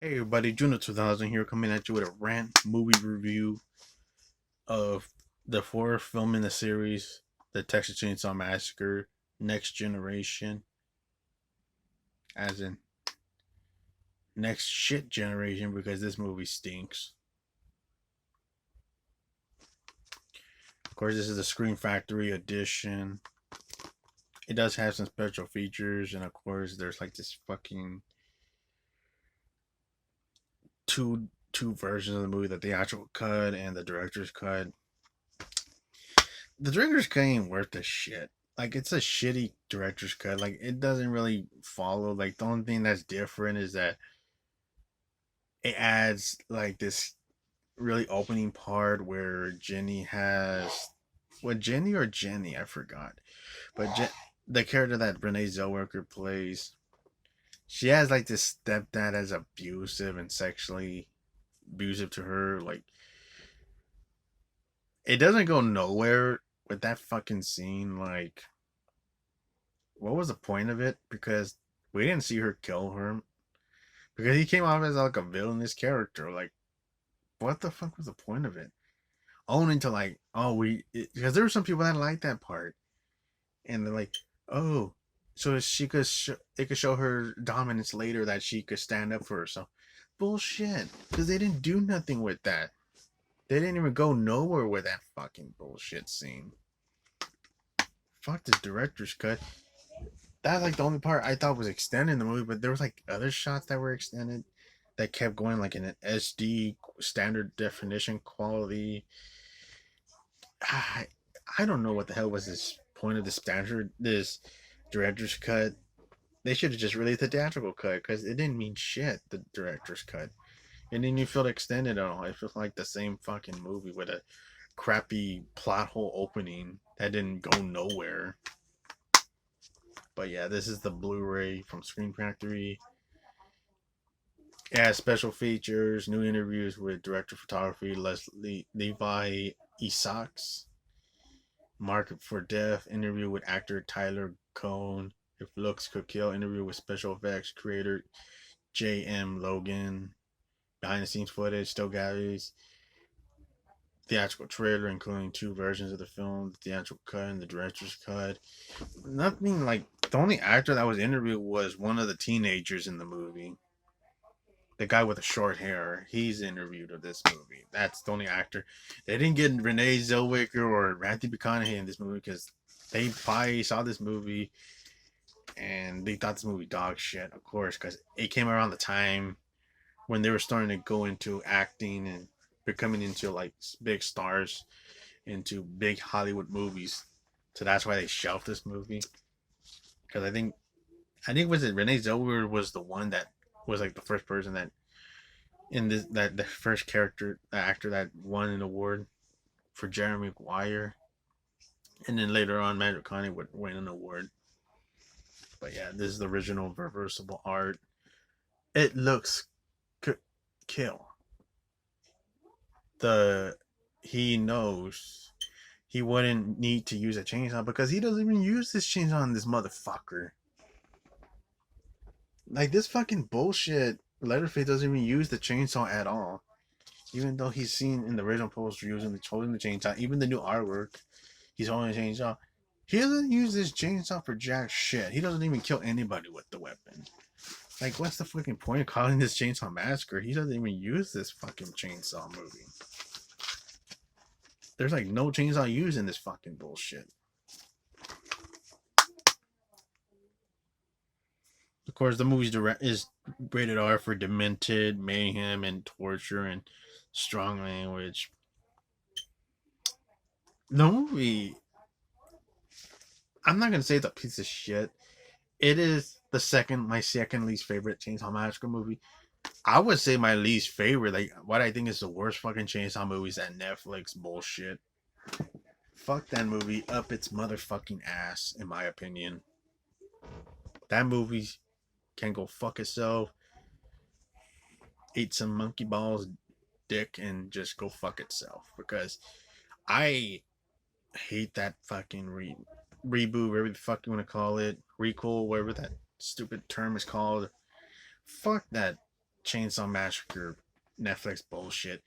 Hey everybody, Juno 2000 here coming at you with a rant movie review of the fourth film in the series, The Texas Chainsaw Massacre, Next Generation, as in next shit generation because this movie stinks. Of course, this is the Scream Factory edition. It does have some special features, and of course, there's like this fucking two versions of the movie, the theatrical cut and the director's cut. The director's cut ain't worth a shit. Like it's a shitty director's cut. Like it doesn't really follow. Like the only thing that's different is that it adds like this really opening part where Jenny has what Jenny or Jenny I forgot, but the character that Renee Zellweger plays, she has like this stepdad as abusive and sexually abusive to her. Like it doesn't go nowhere with that fucking scene. Like what was the point of it? Because we didn't see her kill her. Because he came off as like a villainous character. Like, what the fuck was the point of it? Only to like, because there were some people that liked that part, and they're like, oh, so she could, it could show her dominance later that she could stand up for herself. Bullshit. Because they didn't do nothing with that. They didn't even go nowhere with that fucking bullshit scene. Fuck this director's cut. That's like the only part I thought was extended in the movie, but there was like other shots that were extended that kept going like in an SD standard definition quality. I, I don't know what the hell was this point of the standard this director's cut. They should have just released the theatrical cut because it didn't mean shit. The director's cut. It didn't even feel extended at all. It felt like the same fucking movie with a crappy plot hole opening that didn't go nowhere. But yeah, this is the Blu-ray from Screen Factory. It has special features, new interviews with director of photography Leslie Levi Isaacs, Market for Death, interview with actor Tyler Cohn, If Looks Could Kill, interview with special effects creator J.M. Logan, behind the scenes footage, still galleries, theatrical trailer, including two versions of the film, the theatrical cut and the director's cut. Nothing like the only actor that was interviewed was one of the teenagers in the movie. The guy with the short hair, he's interviewed of this movie. That's the only actor. They didn't get Renee Zellweger or Matthew McConaughey in this movie because they probably saw this movie and they thought this movie dog shit, of course, because it came around the time when they were starting to go into acting and becoming into like big stars into big Hollywood movies. So that's why they shelved this movie. Because I think was it Renee Zellweger was the one that was like the first person that in this that the first character the actor that won an award for Jeremy Maguire, and then later on Matthew McConaughey would win an award. But yeah, this is the original reversible art. It looks kill. The he knows he wouldn't need to use a chainsaw because he doesn't even use this chainsaw on this motherfucker. Like this fucking bullshit. Leatherface doesn't even use the chainsaw at all. Even though he's seen in the original poster using holding the chainsaw, even the new artwork, he's holding a chainsaw. He doesn't use this chainsaw for jack shit. He doesn't even kill anybody with the weapon. Like, what's the fucking point of calling this Chainsaw Massacre? He doesn't even use this fucking chainsaw movie. There's like no chainsaw used in this fucking bullshit. Of course, the movie's is rated R for demented mayhem and torture and strong language. The movie, I'm not gonna say it's a piece of shit. It is my second least favorite Chainsaw Massacre movie. I would say my least favorite, like what I think is the worst fucking Chainsaw movie is that Netflix bullshit. Fuck that movie up its motherfucking ass, in my opinion. That movie can go fuck itself, eat some monkey balls, dick, and just go fuck itself. Because I hate that fucking reboot, whatever the fuck you want to call it, recall, whatever that stupid term is called. Fuck that Chainsaw Massacre Netflix bullshit.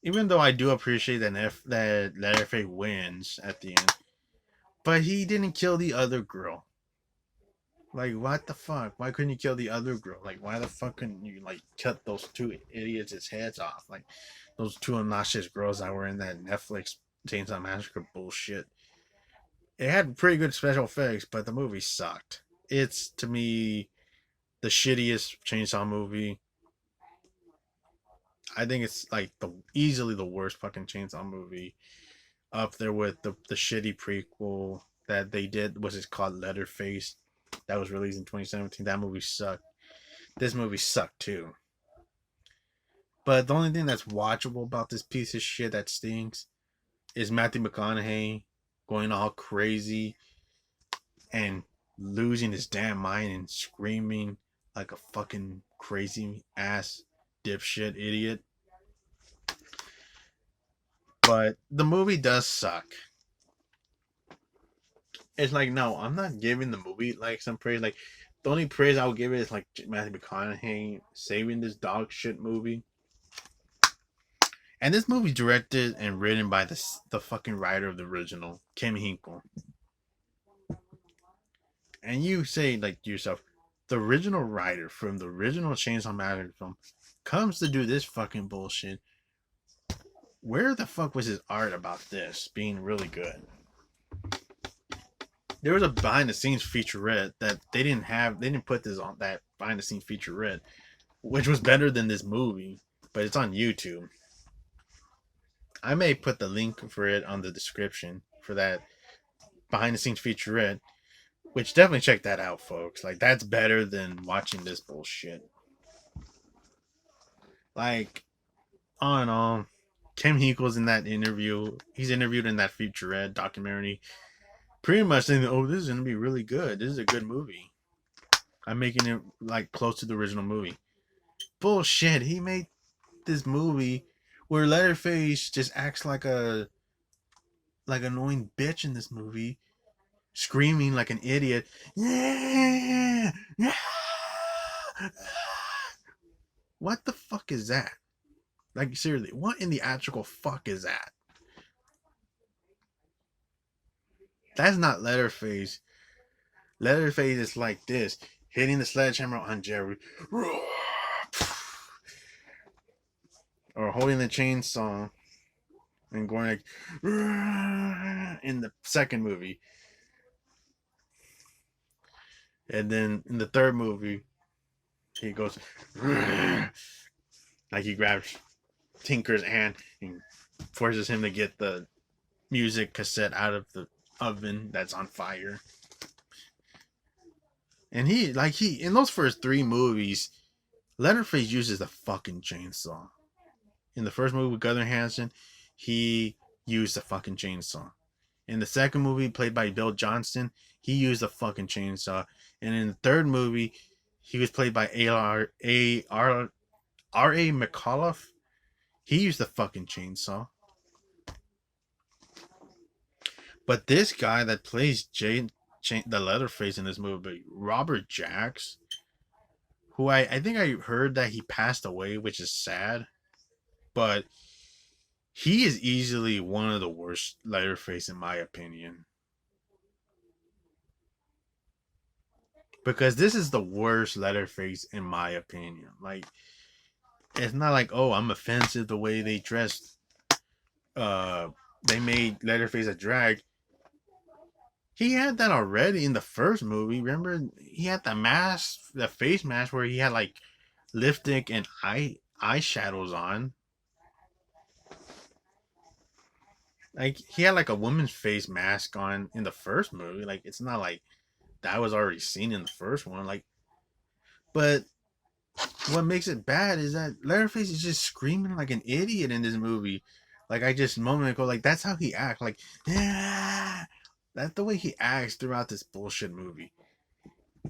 Even though I do appreciate that Leatherface wins at the end, but he didn't kill the other girl. Like, what the fuck? Why couldn't you kill the other girl? Like, why the fuck couldn't you like cut those two idiots' heads off? Like, those two obnoxious girls that were in that Netflix Chainsaw Massacre bullshit. It had pretty good special effects, but the movie sucked. It's to me the shittiest Chainsaw movie. I think it's like the easily the worst fucking Chainsaw movie, up there with the shitty prequel that they did, was it called Leatherface, that was released in 2017. That movie sucked. This movie sucked too. But the only thing that's watchable about this piece of shit that stinks is Matthew McConaughey going all crazy and losing his damn mind and screaming like a fucking crazy ass dipshit idiot. But the movie does suck. It's like, no, I'm not giving the movie like some praise. Like, the only praise I'll give it is like Matthew McConaughey saving this dog shit movie. And this movie directed and written by the fucking writer of the original, Kim Hinkle. And you say like to yourself, the original writer from the original Chainsaw Massacre film comes to do this fucking bullshit. Where the fuck was his art about this being really good? There was a behind the scenes featurette that they didn't have. They didn't put this on that behind the scenes featurette, which was better than this movie, but it's on YouTube. I may put the link for it on the description for that behind the scenes featurette, which definitely check that out, folks. Like, that's better than watching this bullshit. Like, all in all, Kim Hinkle's in that interview. He's interviewed in that featurette documentary, pretty much saying, "Oh, this is gonna be really good. This is a good movie. I'm making it like close to the original movie." Bullshit. He made this movie where Leatherface just acts like a annoying bitch in this movie, screaming like an idiot. Yeah, yeah. What the fuck is that? Like, seriously, what in the actual fuck is that? That's not Leatherface. Leatherface is like this, hitting the sledgehammer on Jerry, or holding the chainsaw and going like in the second movie. And then in the third movie, he goes like he grabs Tinker's hand and forces him to get the music cassette out of the oven that's on fire. And he in those first three movies, Leatherface uses the fucking chainsaw. In the first movie with Gunnar Hansen, he used the fucking chainsaw. In the second movie, played by Bill Johnston, he used the fucking chainsaw. And in the third movie, he was played by R.A. McAuliffe. He used the fucking chainsaw. But this guy that plays the Leatherface in this movie, Robert Jacks, who I think I heard that he passed away, which is sad. But he is easily one of the worst Leatherface in my opinion. Because this is the worst Leatherface in my opinion. Like, it's not like, oh, I'm offensive the way they dressed. They made Leatherface a drag. He had that already in the first movie. Remember, he had the mask, the face mask, where he had like lipstick and eyeshadows on. Like, he had like a woman's face mask on in the first movie. Like, it's not like that was already seen in the first one. Like, but what makes it bad is that Leatherface is just screaming like an idiot in this movie. Like, I just a moment ago, like, that's how he acts. Like, yeah, that's the way he acts throughout this bullshit movie.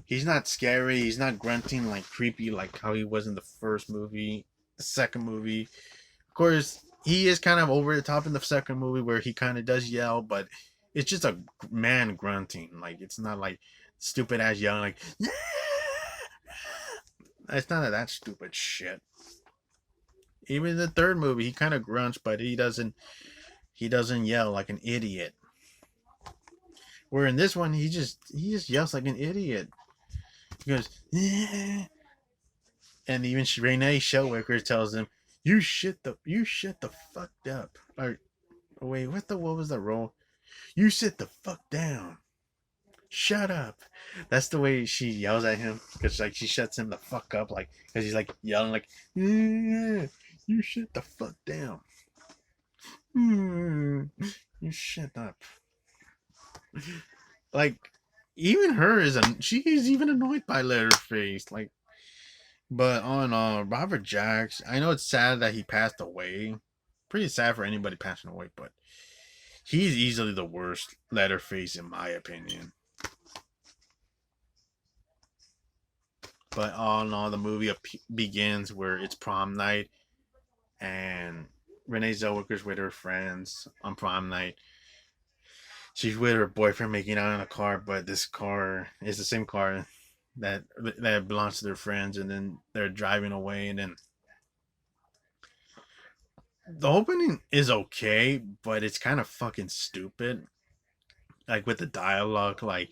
He's not scary. He's not grunting like creepy like how he was in the first movie, the second movie. Of course, he is kind of over the top in the second movie where he kind of does yell, but it's just a man grunting. Like, it's not like stupid ass yelling like, yeah! It's none of that stupid shit. Even in the third movie, he kind of grunts, but he doesn't yell like an idiot. Where in this one, he just yells like an idiot. He goes, yeah. And even Renee Shellwicker tells him, you shut the fuck up. Or wait, what was the role? You sit the fuck down. Shut up. That's the way she yells at him, because like she shuts him the fuck up, like because he's like yelling like, yeah, you shut the fuck down. You shut up. Like even her she's even annoyed by Leatherface. Like, but on Robert Jacks, I know it's sad that he passed away. Pretty sad for anybody passing away, but he's easily the worst Leatherface in my opinion. But all in all, the movie begins where it's prom night, and Renee Zellweger's with her friends on prom night. She's with her boyfriend making out in a car, but this car is the same car that belongs to their friends, and then they're driving away, and then the opening is okay, but it's kind of fucking stupid. Like with the dialogue, like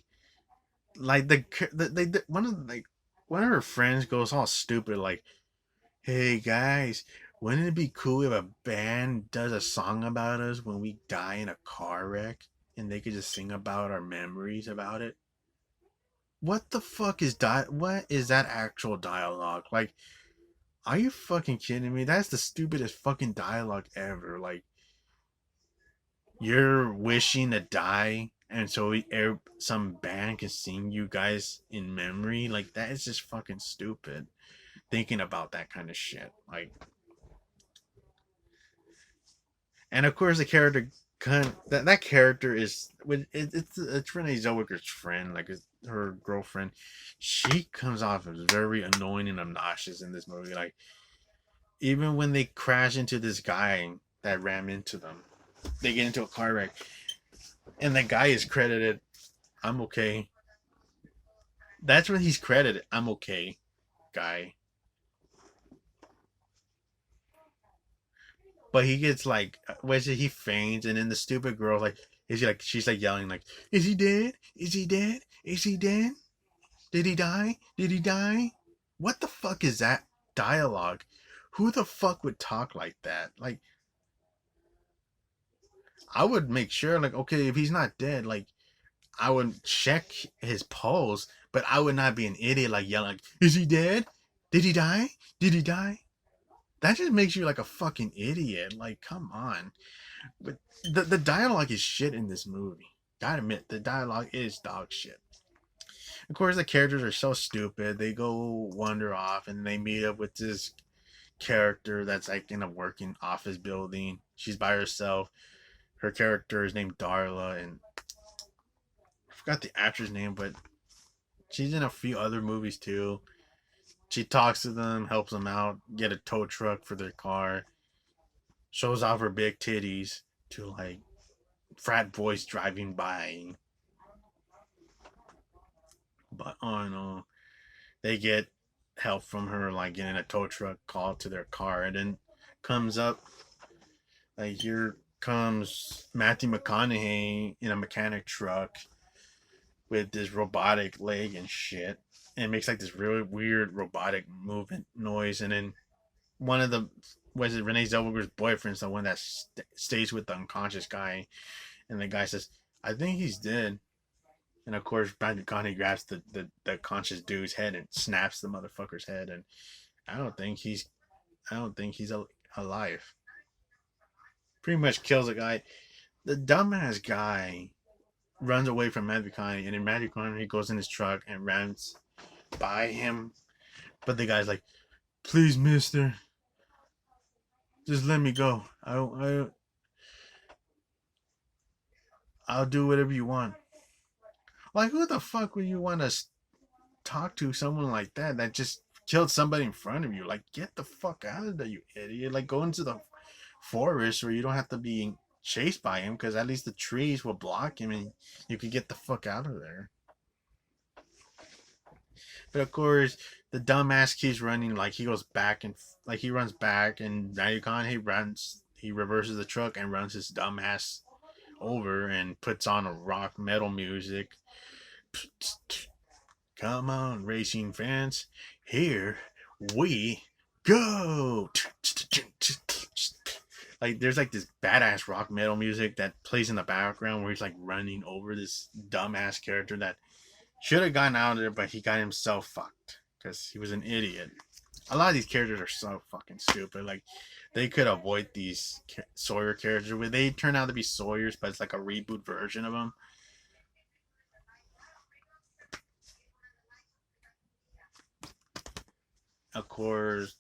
one of her friends goes all stupid, like, "Hey guys, wouldn't it be cool if a band does a song about us when we die in a car wreck, and they could just sing about our memories about it?" What the fuck is What is that actual dialogue? Like, are you fucking kidding me? That's the stupidest fucking dialogue ever. Like, you're wishing to die, and so some band can sing you guys in memory. Like, that is just fucking stupid. Thinking about that kind of shit. Like, and of course the character that character is it's Renee Zellweger's friend, like her girlfriend. She comes off as very annoying and obnoxious in this movie. Like, even when they crash into this guy that ran into them, they get into a car wreck, and the guy is credited, "I'm okay." That's when he's credited, "I'm okay," guy. But he gets like, he faints, and then the stupid girl like, she's like yelling like, "Is he dead? Is he dead? Is he dead? Did he die? Did he die?" What the fuck is that dialogue? Who the fuck would talk like that? Like, I would make sure, like, okay, if he's not dead, like, I would check his pulse, but I would not be an idiot like yelling like, "Is he dead? Did he die? Did he die?" That just makes you like a fucking idiot. Like, come on. But the dialogue is shit in this movie. Gotta admit, the dialogue is dog shit. Of course, the characters are so stupid. They go wander off, and they meet up with this character that's like in a working office building. She's by herself. Her character is named Darla, and I forgot the actress name, but she's in a few other movies too. She talks to them, helps them out, get a tow truck for their car, shows off her big titties to like frat boys driving by. But on they get help from her, like getting a tow truck called to their car, and then comes up, like, here comes Matthew McConaughey in a mechanic truck with this robotic leg and shit, and it makes like this really weird robotic movement noise, and then one of the was it Renee Zellweger's boyfriend's the one that stays with the unconscious guy, and the guy says, "I think he's dead." And of course, Matthew McConaughey grabs the conscious dude's head and snaps the motherfucker's head, and I don't think he's I don't think he's alive. Pretty much kills a guy. The dumbass guy runs away from Matthew McConaughey, and then Matthew McConaughey goes in his truck and runs by him. But the guy's like, "Please, mister, just let me go. I'll do whatever you want." Like, who the fuck would you want to talk to someone like that just killed somebody in front of you? Like, get the fuck out of there, you idiot. Like, go into the forest where you don't have to be chased by him, because at least the trees will block him and you could get the fuck out of there. But of course, The dumbass keeps running, like he goes back and like he runs back, and Nayukan he reverses the truck and runs his dumbass over and puts on a rock metal music. Come on, racing fans, here we go. Like there's like this badass rock metal music that plays in the background where he's like running over this dumbass character that should have gotten out of there, but he got himself fucked because he was an idiot. A lot of these characters are so fucking stupid. Like they could avoid these Sawyer characters where they turn out to be Sawyers, but it's like a reboot version of them. Of course,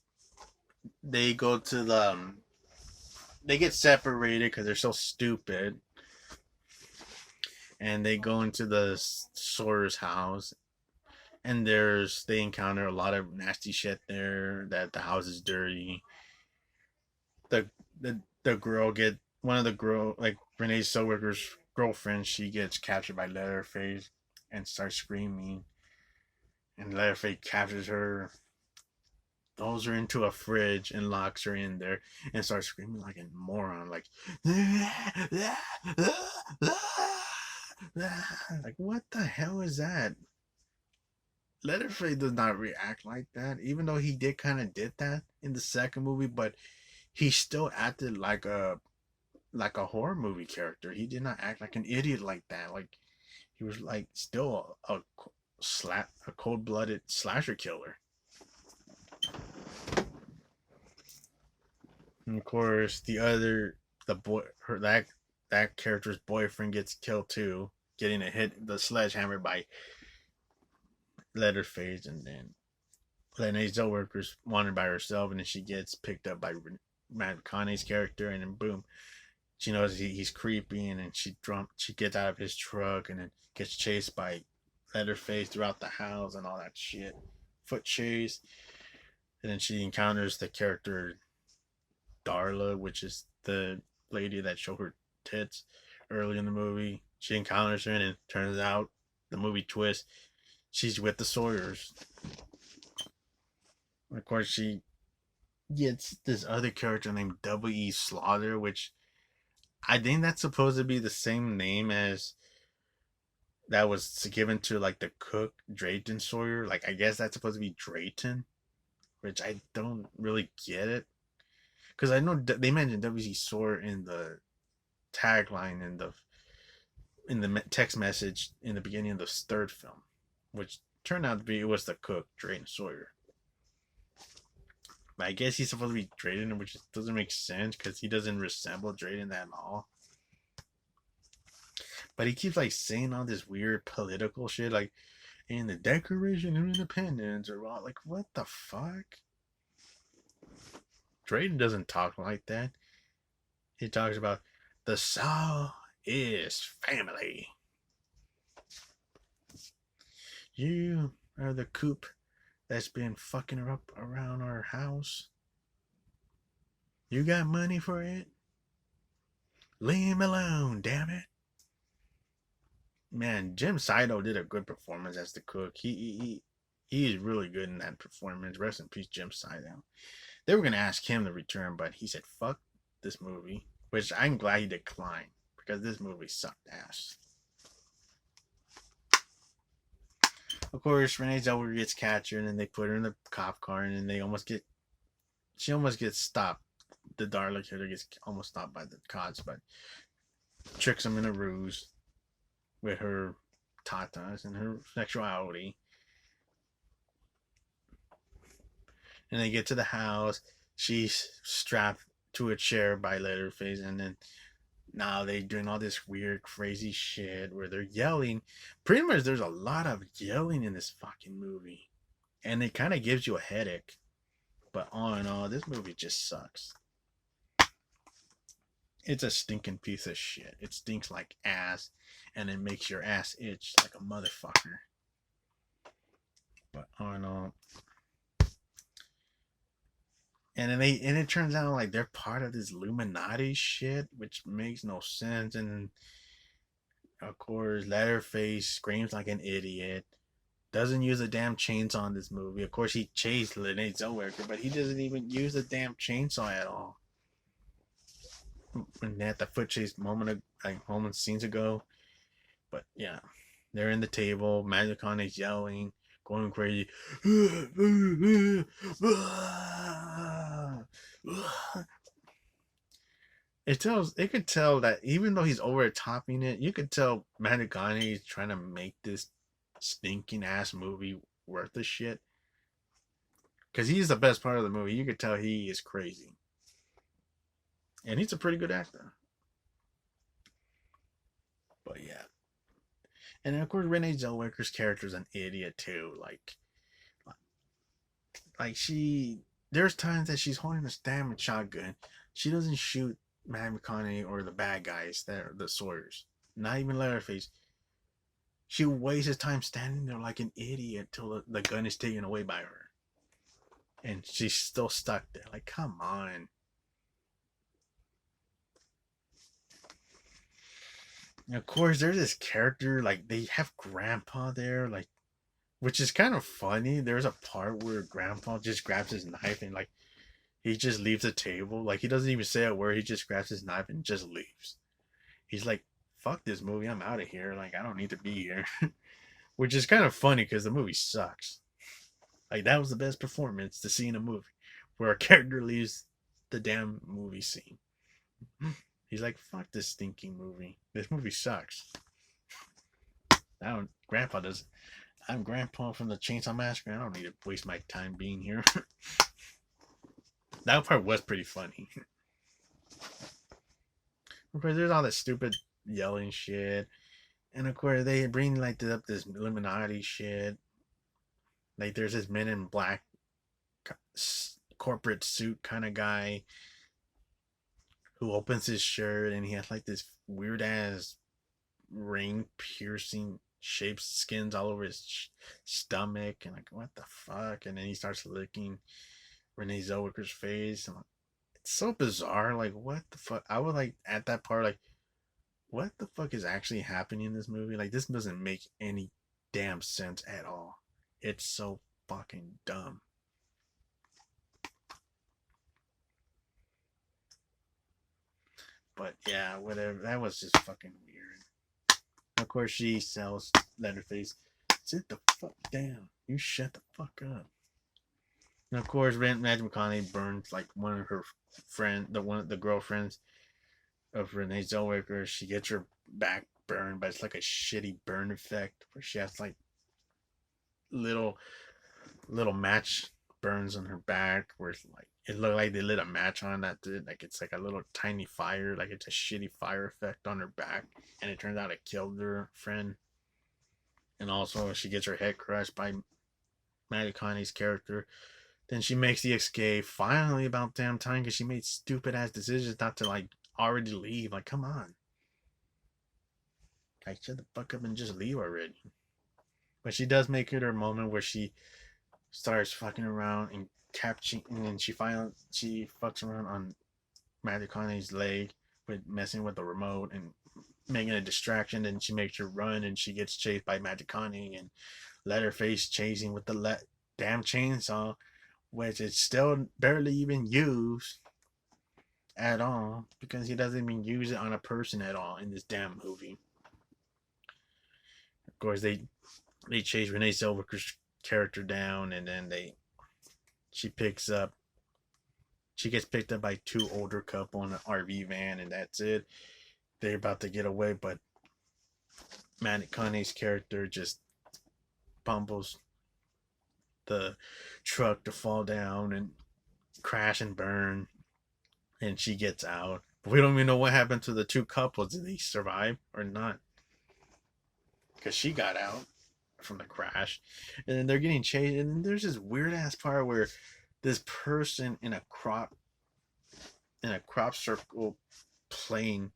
they go to the they get separated because they're so stupid, and they go into the Sawyer's house, and they encounter a lot of nasty shit there. That the house is dirty. The girl get one of the girl like Renee Zellweger's girlfriend. She gets captured by Leatherface and starts screaming, and Leatherface captures her, throws her into a fridge and locks her in there and starts screaming like a moron, like like what the hell is that? Leatherface does not react like that, even though he did kind of did that in the second movie, but he still acted like a horror movie character. He did not act like an idiot like that. Like he was like still a cold blooded slasher killer. And of course, the boy her that character's boyfriend gets killed too, getting a hit the sledgehammer by Leatherface, and then Renee Zellweger's wandered by herself, and then she gets picked up by Matt Connie's character, and then boom, she knows he's creepy, and then she gets out of his truck, and then gets chased by Leatherface throughout the house and all that shit, foot chase, and then she encounters the character Darla, which is the lady that showed her tits early in the movie. She encounters her, and it turns out the movie twist, she's with the Sawyers. Of course, she gets this other character named W.E. Slaughter, which I think that's supposed to be the same name as that was given to like the cook Drayton Sawyer. Like I guess that's supposed to be Drayton, which I don't really get it because I know they mentioned W.E. Sawyer in the tagline in the text message in the beginning of the third film, which turned out to be it was the cook Drayton Sawyer. I guess he's supposed to be Drayden, which doesn't make sense because he doesn't resemble Drayden at all. But he keeps like saying all this weird political shit, like in the Declaration of Independence or what. Like what the fuck? Drayden doesn't talk like that. He talks about the South is family. You are the coop that's been fucking up around our house. You got money for it? Leave him alone, damn it. Man, Jim Saito did a good performance as the cook. He is really good in that performance. Rest in peace, Jim Saito. They were gonna ask him to return, but he said, "Fuck this movie," which I'm glad he declined because this movie sucked ass. Of course, Renee Zellweger gets captured, and they put her in the cop car, and then she almost gets stopped. The Darla killer gets almost stopped by the cops, but tricks him in a ruse with her tatas and her sexuality. And they get to the house. She's strapped to a chair by Leatherface, and then now they're doing all this weird, crazy shit where they're yelling. Pretty much, there's a lot of yelling in this fucking movie, and it kind of gives you a headache. But all in all, this movie just sucks. It's a stinking piece of shit. It stinks like ass, and it makes your ass itch like a motherfucker. But all in all, and it turns out like they're part of this Illuminati shit, which makes no sense. And of course, Leatherface screams like an idiot. Doesn't use a damn chainsaw in this movie. Of course, he chased Renee Zellweger, but he doesn't even use a damn chainsaw at all. When they had the foot chase moments scenes ago, but yeah, they're in the table. Magicon is yelling, going crazy. It could tell that even though he's over topping it, you could tell Manigani is trying to make this stinking ass movie worth the shit. Because he's the best part of the movie. You could tell he is crazy. And he's a pretty good actor. But yeah. And then of course Renee Zellweger's character is an idiot too. Like she there's times that she's holding a damn shotgun. She doesn't shoot Matt McConaughey or the bad guys that are the Sawyers. Not even Leatherface. She wastes his time standing there like an idiot till the gun is taken away by her. And she's still stuck there. Like, come on. And of course, there's this character, like, they have Grandpa there, like, which is kind of funny. There's a part where Grandpa just grabs his knife and, like, he just leaves the table. Like, he doesn't even say a word. He just grabs his knife and just leaves. He's like, fuck this movie. I'm out of here. Like, I don't need to be here. Which is kind of funny because the movie sucks. Like, that was the best performance to see in a movie where a character leaves the damn movie scene. He's like, fuck this stinking movie. This movie sucks. Grandpa does. I'm Grandpa from the Chainsaw Massacre. I don't need to waste my time being here. That part was pretty funny. Of course, there's all that stupid yelling shit. And of course, they bring like up this Illuminati shit. Like, there's this Men in Black corporate suit kind of guy who opens his shirt and he has like this weird ass ring piercing shaped skins all over his stomach, and like, what the fuck? And then he starts licking Renee Zellweger's face, and like, it's so bizarre. Like, what the fuck? I was like at that part, like, what the fuck is actually happening in this movie? Like, this doesn't make any damn sense at all. It's so fucking dumb. But yeah, whatever. That was just fucking weird. Of course, she sells Leatherface. Sit the fuck down. You shut the fuck up. And of course, Matthew McConaughey burns like one of her the girlfriends of Renee Zellweger. She gets her back burned, but it's like a shitty burn effect where she has like little match burns on her back where it's like it looked like they lit a match on that did like it's like a little tiny fire, like it's a shitty fire effect on her back, and it turns out it killed her friend. And also she gets her head crushed by Matty Connie's character. Then she makes the escape finally about damn time because she made stupid ass decisions not to like already leave. Like, come on. Like, shut the fuck up and just leave already. But she does make it her moment where she starts fucking around and capturing, and then she fucks around on Matthew Conaughey's leg with messing with the remote and making a distraction. And she makes her run, and she gets chased by Matthew Conaughey and Leatherface chasing with the damn chainsaw, which is still barely even used at all because he doesn't even use it on a person at all in this damn movie. Of course, they chase Renee Zellweger's character down, and then she gets picked up by two older couple in an RV van, and that's it. They're about to get away, but Matty Conaughey's character just bumbles the truck to fall down and crash and burn, and she gets out. But we don't even know what happened to the two couples. Did they survive or not? Because she got out from the crash, and then they're getting chased, and there's this weird ass part where this person in a crop circle plane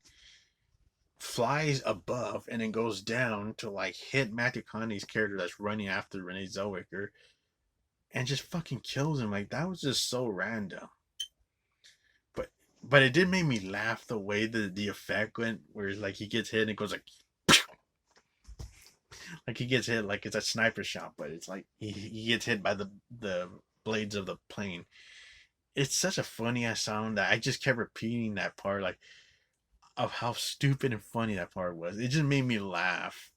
flies above and then goes down to like hit Matthew Conaughey's character that's running after Renee Zellweger and just fucking kills him. Like, that was just so random. But it did make me laugh the way the effect went, where it's like he gets hit and it goes like Like he gets hit like it's a sniper shot, but it's like he gets hit by the blades of the plane. It's such a funny ass sound that I just kept repeating that part, like of how stupid and funny that part was. It just made me laugh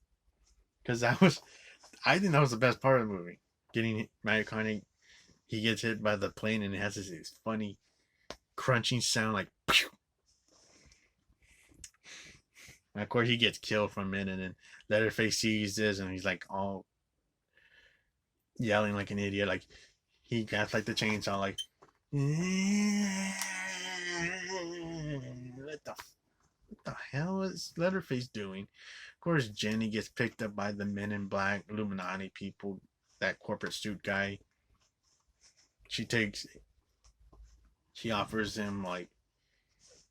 because I think that was the best part of the movie. Getting Matthew McConaughey, he gets hit by the plane and it has this funny crunching sound like. Pew! And of course, he gets killed from it, and then Leatherface sees this, and he's like all yelling like an idiot. Like he got like the chainsaw, like what the hell is Leatherface doing? Of course, Jenny gets picked up by the Men in Black, Illuminati people, that corporate suit guy. She takes, she offers him like,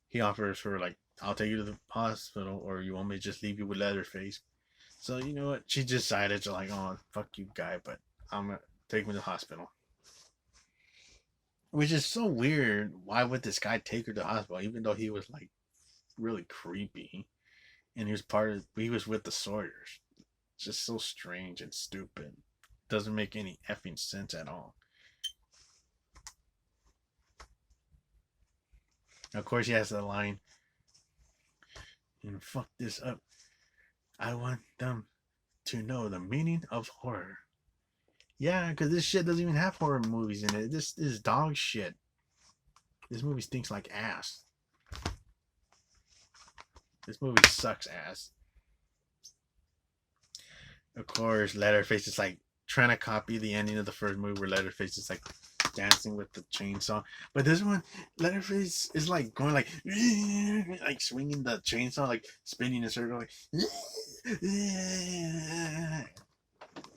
he offers her like, I'll take you to the hospital, or you want me to just leave you with Leatherface. So you know what? She decided to like, oh fuck you, guy, but I'm gonna take me to the hospital. Which is so weird. Why would this guy take her to the hospital, even though he was like really creepy, and he was with the Sawyers. It's just so strange and stupid. Doesn't make any effing sense at all. Of course, he has the line, and fuck this up. I want them to know the meaning of horror. Yeah, because this shit doesn't even have horror movies in it. This is dog shit. This movie stinks like ass. This movie sucks ass. Of course, Leatherface is like trying to copy the ending of the first movie where Leatherface is like dancing with the chainsaw. But this one, Leatherface is like going like swinging the chainsaw, like spinning in a circle. Like,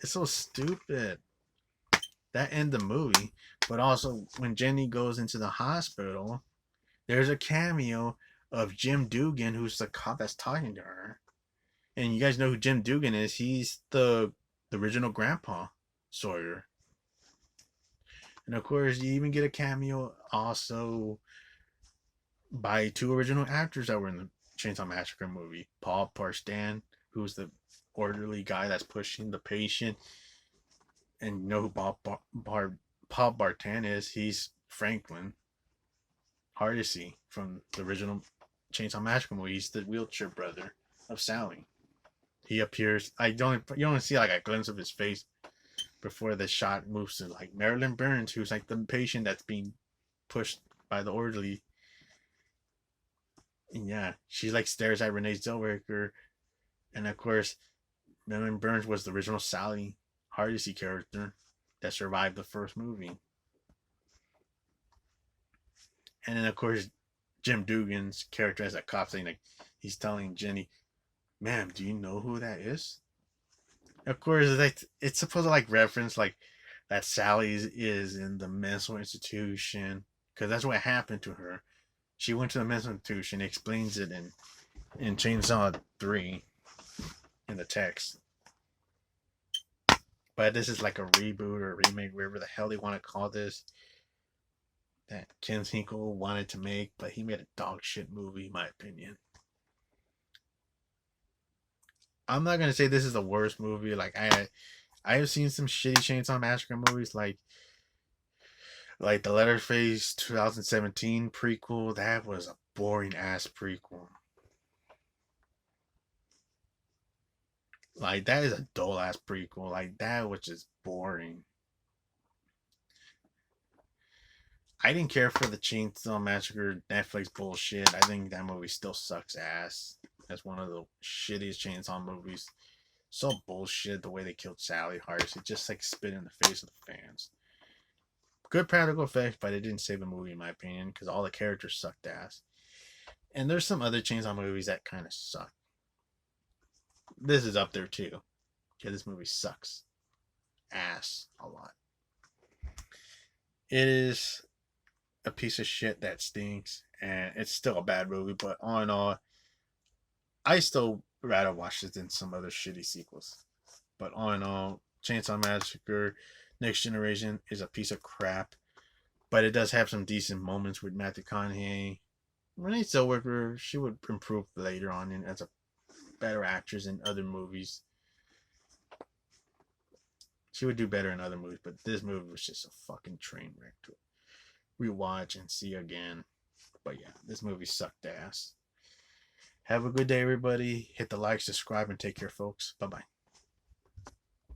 it's so stupid. That end the movie. But also, when Jenny goes into the hospital, there's a cameo of Jim Dugan, who's the cop that's talking to her. And you guys know who Jim Dugan is. He's the original Grandpa Sawyer. And of course, you even get a cameo also by two original actors that were in the Chainsaw Massacre movie. Paul Parstan, who's the orderly guy that's pushing the patient. And you know who Paul Bartan is? He's Franklin Hardesty from the original Chainsaw Massacre movie. He's the wheelchair brother of Sally. He appears. You only see like a glimpse of his face before the shot moves to like Marilyn Burns, who's like the patient that's being pushed by the orderly. And yeah, she like stares at Renee Zellweger, and of course, Marilyn Burns was the original Sally Hardesty character that survived the first movie. And then of course, Jim Dugan's character as a cop saying like he's telling Jenny, "Ma'am, do you know who that is?" Of course, it's supposed to like reference like that Sally is in the mental institution because that's what happened to her. She went to the mental institution. It explains it in Chainsaw 3 in the text. But this is like a reboot or a remake, whatever the hell they want to call this. That Ken Hinkle wanted to make, but he made a dog shit movie, in my opinion. I'm not gonna say this is the worst movie. Like I have seen some shitty Chainsaw Massacre movies, like the Letterface 2017 prequel. That was a boring ass prequel. Like that is a dull ass prequel. Like that was just boring. I didn't care for the Chainsaw Massacre Netflix bullshit. I think that movie still sucks ass. That's one of the shittiest Chainsaw movies. So bullshit the way they killed Sally Hardesty. It just like spit in the face of the fans. Good practical effects, but it didn't save the movie in my opinion because all the characters sucked ass. And there's some other Chainsaw movies that kind of suck. This is up there too. Yeah, this movie sucks ass a lot. It is a piece of shit that stinks, and it's still a bad movie. But all in all, I still rather watch it than some other shitty sequels. But all in all, Chainsaw Massacre Next Generation is a piece of crap. But it does have some decent moments with Matthew McConaughey. Renee Zellweger, she would improve later on as a better actress in other movies. She would do better in other movies, but this movie was just a fucking train wreck to rewatch and see again. But yeah, this movie sucked ass. Have a good day, everybody. Hit the like, subscribe, and take care, folks. Bye bye.